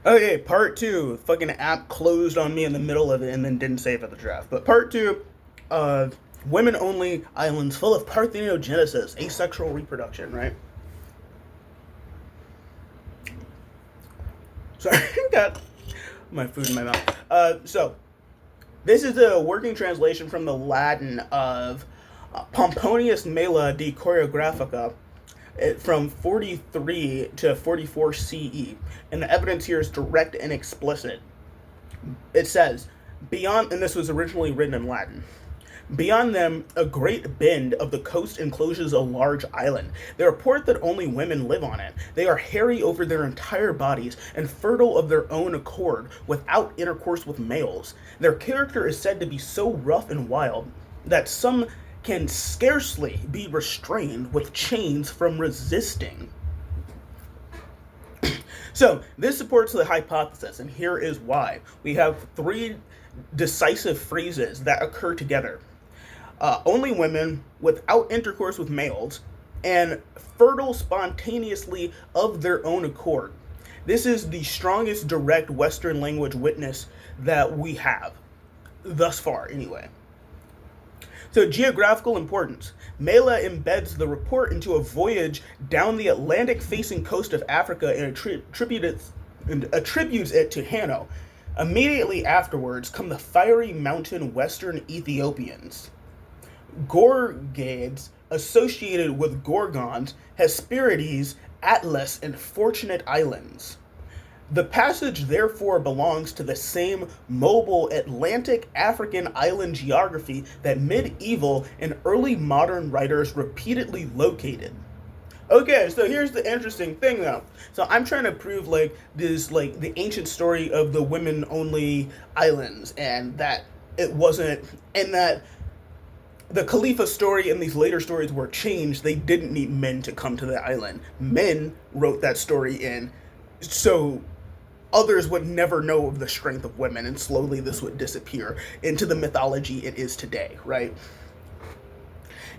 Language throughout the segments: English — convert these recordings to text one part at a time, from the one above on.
Okay, part two. Fucking app closed on me in the middle of it and then didn't save at the draft. But part two, uh, women only islands full of parthenogenesis, asexual reproduction, right? Sorry, got my food in my mouth. This is a working translation from the Latin of Pomponius Mela de Choreographica from 43 to 44 CE. And the evidence here is direct and explicit. It says, beyond, and this was originally written in Latin. Beyond them, a great bend of the coast encloses a large island. They report that only women live on it. They are hairy over their entire bodies and fertile of their own accord, without intercourse with males. Their character is said to be so rough and wild that some can scarcely be restrained with chains from resisting. So, this supports the hypothesis, and here is why. We have three decisive phrases that occur together. Only women, without intercourse with males, and fertile spontaneously of their own accord. This is the strongest direct Western language witness that we have, thus far anyway. So, geographical importance. Mela embeds the report into a voyage down the Atlantic-facing coast of Africa and attributes it to Hanno. Immediately afterwards come the fiery mountain Western Ethiopians. Gorgades associated with Gorgons, Hesperides, Atlas, and Fortunate Islands. The passage therefore belongs to the same mobile Atlantic African island geography that medieval and early modern writers repeatedly located. Okay, so here's the interesting thing though. So I'm trying to prove like the ancient story of the women only islands, and that it wasn't, and that the Khalifa story and these later stories were changed. They didn't need men to come to the island. Men wrote that story in, so others would never know of the strength of women, and slowly this would disappear into the mythology it is today, right?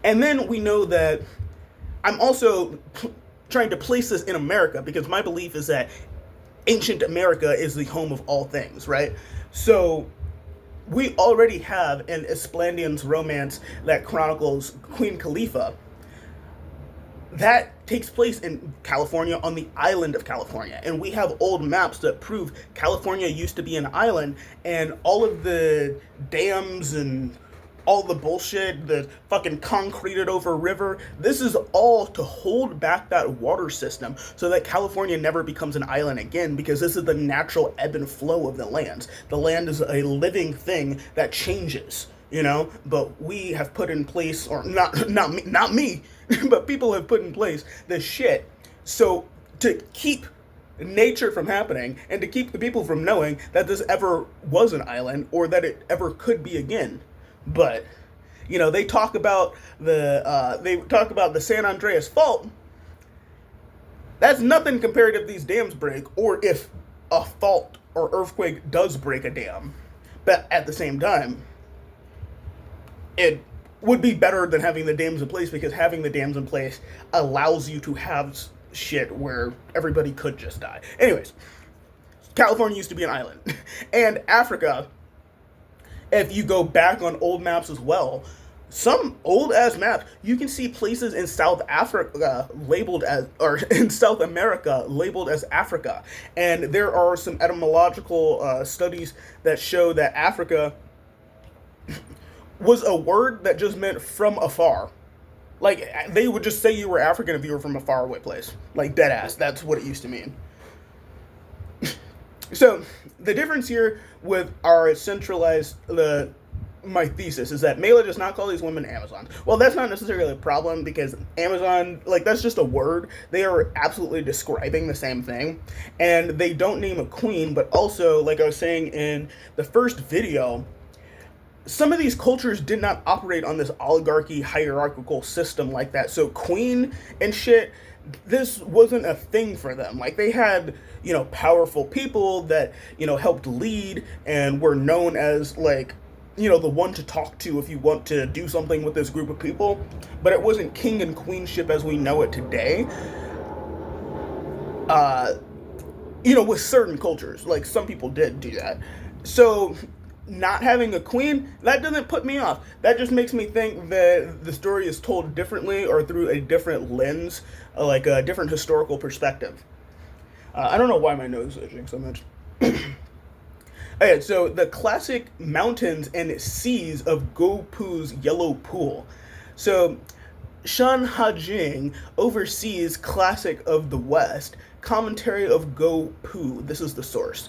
And then we know that I'm also trying to place this in America, because my belief is that ancient America is the home of all things, right? So we already have an Esplandian's romance that chronicles Queen Khalifa. That takes place in California, on the island of California. And we have old maps that prove California used to be an island, and all of the dams and all the bullshit, the fucking concreted over river, this is all to hold back that water system so that California never becomes an island again, because this is the natural ebb and flow of the lands. The land is a living thing that changes, you know, but we have put in place, or not me, but people have put in place this shit so to keep nature from happening, and to keep the people from knowing that this ever was an island, or that it ever could be again. But, you know, they talk about the San Andreas fault. That's nothing compared if these dams break, or if a fault or earthquake does break a dam. But at the same time, it would be better than having the dams in place, because having the dams in place allows you to have shit where everybody could just die. Anyways, California used to be an island. And Africa, if you go back on old maps as well, some old ass maps, you can see places in South Africa labeled as, or in South America labeled as Africa. And there are some etymological studies that show that Africa was a word that just meant from afar. Like, they would just say you were African if you were from a faraway place. Like, dead ass. That's what it used to mean. So, the difference here with our centralized, my thesis is that Mela does not call these women Amazons. Well, that's not necessarily a problem, because Amazon, like, that's just a word. They are absolutely describing the same thing. And they don't name a queen, but also, like I was saying in the first video, some of these cultures did not operate on this oligarchy hierarchical system like that. So queen and shit, this wasn't a thing for them. Like, they had, you know, powerful people that, you know, helped lead and were known as, like, you know, the one to talk to if you want to do something with this group of people. But it wasn't king and queenship as we know it today. with certain cultures, like some people did do that. So not having a queen, that doesn't put me off. That just makes me think that the story is told differently or through a different lens, like a different historical perspective. I don't know why my nose is itching so much. Okay, so the classic mountains and seas of Gopu's Yellow Pool. So Shan Hajing oversees Classic of the West, commentary of Gopu. This is the source.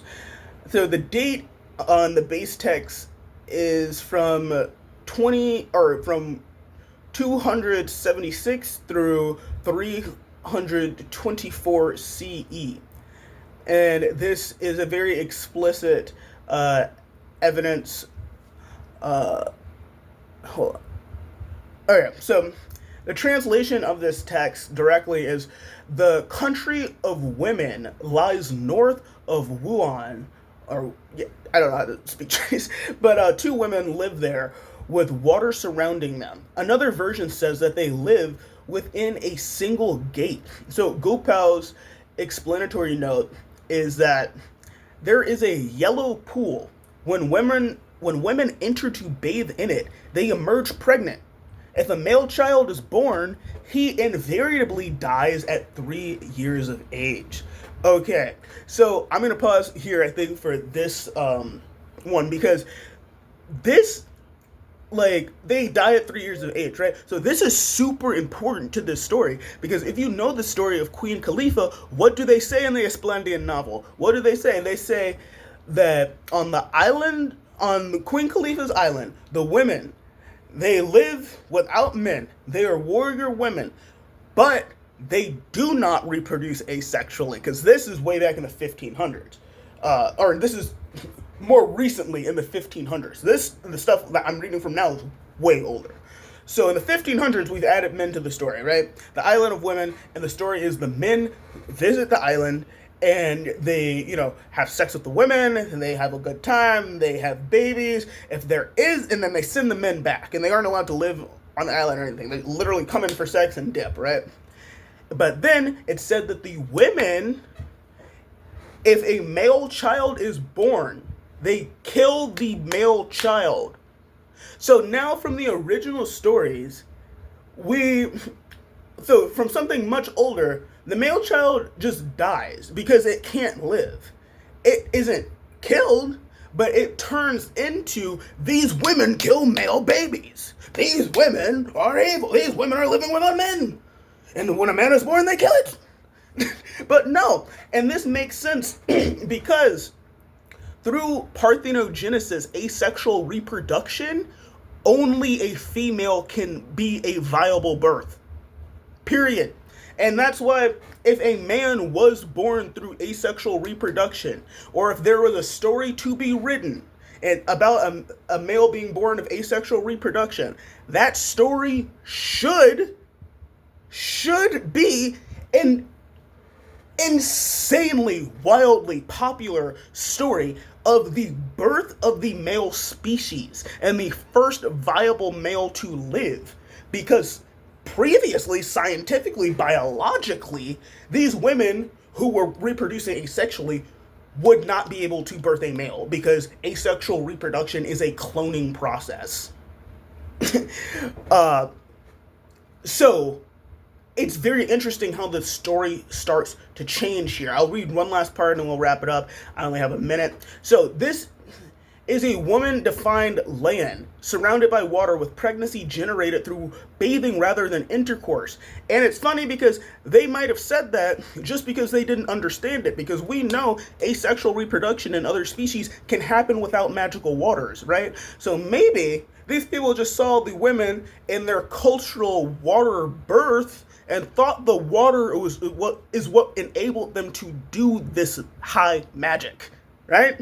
So the date on the base text is from 276 through 324 CE. And this is a very explicit evidence. Hold on. Okay, so the translation of this text directly is the country of women lies north of Wuhan, or yeah, I don't know how to speak Chinese, but two women live there with water surrounding them. Another version says that they live within a single gate. So Gopal's explanatory note is that there is a yellow pool. When women enter to bathe in it, they emerge pregnant. If a male child is born, he invariably dies at 3 years of age. Okay, so I'm going to pause here, I think, for this one, because this, like, they die at 3 years of age, right? So this is super important to this story, because if you know the story of Queen Khalifa, what do they say in the Esplandian novel? What do they say? They say that on the island, on Queen Khalifa's island, the women, they live without men. They are warrior women, but they do not reproduce asexually, because this is way back in the 1500s. Or this is more recently in the 1500s. The stuff that I'm reading from now is way older. So in the 1500s, we've added men to the story, right? The island of women, and the story is the men visit the island, and they, have sex with the women, and they have a good time, they have babies, if there is, and then they send the men back, and they aren't allowed to live on the island or anything. They literally come in for sex and dip, right? But then it said that the women, if a male child is born, they kill the male child. So now from the original stories, from something much older, the male child just dies because it can't live. It isn't killed, but it turns into these women kill male babies. These women are evil. These women are living with our men. And when a man is born, they kill it. But no, and this makes sense because through parthenogenesis, asexual reproduction, only a female can be a viable birth. Period. And that's why if a man was born through asexual reproduction, or if there was a story to be written about a male being born of asexual reproduction, that story should be an insanely, wildly popular story of the birth of the male species and the first viable male to live. Because previously, scientifically, biologically, these women who were reproducing asexually would not be able to birth a male because asexual reproduction is a cloning process. So it's very interesting how the story starts to change here. I'll read one last part and we'll wrap it up. I only have a minute. So this is a woman-defined land surrounded by water with pregnancy generated through bathing rather than intercourse. And it's funny because they might have said that just because they didn't understand it, because we know asexual reproduction in other species can happen without magical waters, right? So maybe these people just saw the women in their cultural water birth and thought the water was what enabled them to do this high magic, right?